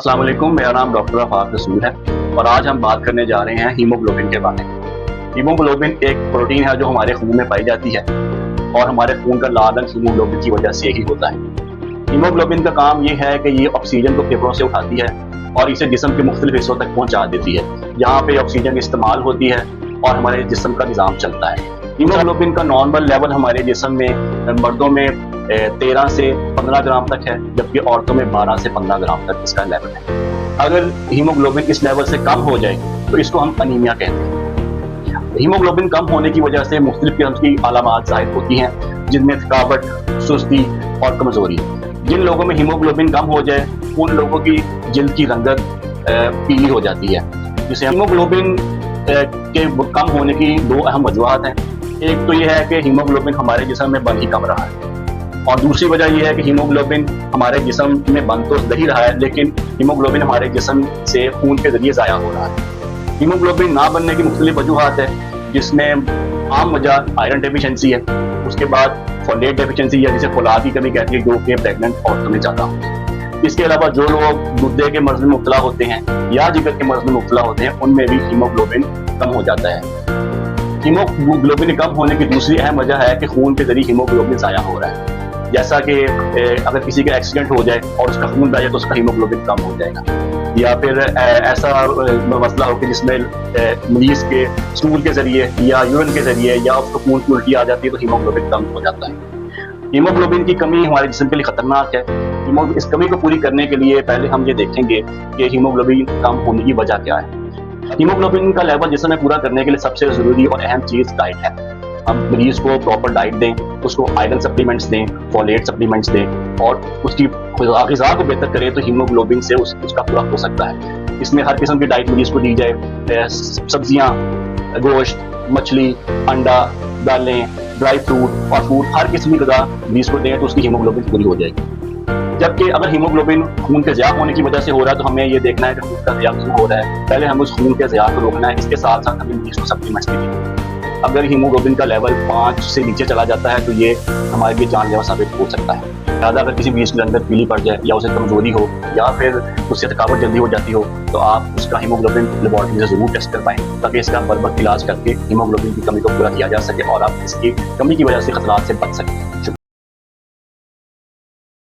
अस्सलाम वालेकुम, मेरा नाम डॉक्टर आफाक रसूल है और आज हम बात करने जा रहे हैं हीमोग्लोबिन के बारे में। हीमोग्लोबिन एक प्रोटीन है जो हमारे खून में पाई जाती है और हमारे खून का लाल रंग हीमोग्लोबिन की वजह से ही होता है। हीमोग्लोबिन का काम ये है कि ये ऑक्सीजन को फेफड़ों से उठाती है और इसे जिस्म के मुख्तलिफ हिस्सों तक पहुंचा देती है, जहाँ पे ऑक्सीजन इस्तेमाल होती है और हमारे जिस्म का निज़ाम चलता है। हीमोग्लोबिन का नॉर्मल लेवल हमारे जिस्म में मर्दों में 13 से 15 ग्राम तक है, जबकि औरतों में 12 से 15 ग्राम तक इसका लेवल है। अगर हीमोग्लोबिन इस लेवल से कम हो जाए तो इसको हम अनीमिया कहते हैं। हीमोग्लोबिन कम होने की वजह से मुख्तलिफ किस्म की अलामात ज़ाहिर होती हैं, जिनमें थकावट, सुस्ती और कमज़ोरी। जिन लोगों में हीमोग्लोबिन कम हो जाए उन लोगों की जिल्द की रंगत पीली हो जाती है। जिसे हीमोग्लोबिन के कम होने की दो अहम वजूहत हैं। एक तो यह है कि हीमोग्लोबिन हमारे जिस्म में बन ही कम रहा है और दूसरी वजह यह है कि हीमोग्लोबिन हमारे जिस्म में बन तो नहीं रहा है, लेकिन हीमोग्लोबिन हमारे जिस्म से खून के जरिए ज़ाया हो रहा है। हीमोग्लोबिन ना बनने की मुख्तलिफ वजूहत है, जिसमें आम वजह आयरन डेफिशिएंसी है, उसके बाद फोलेट डेफिशिएंसी या जिसे फौलाद की कमी कहती है, जो कि प्रेग्नेंट औरतों में ज़्यादा होती है। इसके अलावा जो लोग गुर्दे के मर्ज़ में मुब्तला होते हैं या जिगर के मर्ज़ में मुब्तला होते हैं, उनमें भी हीमोग्लोबिन कम हो जाता है। हीमोग्लोबिन कम होने की दूसरी अहम वजह है कि खून के जरिए हीमोग्लोबिन ज़ाया हो रहा है। जैसा कि अगर किसी का एक्सीडेंट हो जाए और उसका खून बह जाए तो उसका हीमोग्लोबिन कम हो जाएगा, या फिर ऐसा मसला हो कि जिसमें मरीज के स्टूल के जरिए या यूरिन के जरिए या उसको खून की उल्टी आ जाती है तो हीमोग्लोबिन कम हो जाता है। हीमोग्लोबिन की कमी हमारे जिस्म के लिए खतरनाक है। इस कमी को पूरी करने के लिए पहले हम ये देखेंगे कि हीमोग्लोबिन कम होने की वजह क्या है। हीमोग्लोबिन का लेवल जिस्म में पूरा करने के लिए सबसे ज़रूरी और अहम चीज़ डाइट है। हम मरीज को प्रॉपर डाइट दें, उसको आयरन सप्लीमेंट्स दें, फोलेट सप्लीमेंट्स दें और उसकी ग़िज़ा को बेहतर करें तो हीमोग्लोबिन से उसका पूरा हो सकता है। इसमें हर किस्म की डाइट मरीज को दी जाए, सब्जियां, गोश्त, मछली, अंडा, दालें, ड्राई फ्रूट और फूड, हर किस्म की ग़िज़ा मरीज को दें तो उसकी हीमोग्लोबिन पूरी हो जाएगी। जबकि अगर हीमोग्लोबिन खून के ज़िया होने की वजह से हो रहा है तो हमें ये देखना है कि खून का ज़िया क्यों हो रहा है। पहले हमें उस खून के ज़िया को रोकना है, इसके साथ साथ हमें मरीज को सप्लीमेंट्स भी देनी है। अगर हीमोग्लोबिन का लेवल 5 से नीचे चला जाता है तो ये हमारे लिए जानलेवा साबित हो सकता है। ज़्यादा अगर किसी मरीज के अंदर पीली पड़ जाए या उसे कमजोरी हो या फिर उससे थकावट जल्दी हो जाती हो तो आप उसका हीमोग्लोबिन लेबोरेटरी से ज़रूर टेस्ट करवाएं, ताकि इसका बर वक्त इलाज करके हीमोग्लोबिन की कमी को पूरा किया जा सके और आप इसकी कमी की वजह से खतरात से बच सकें।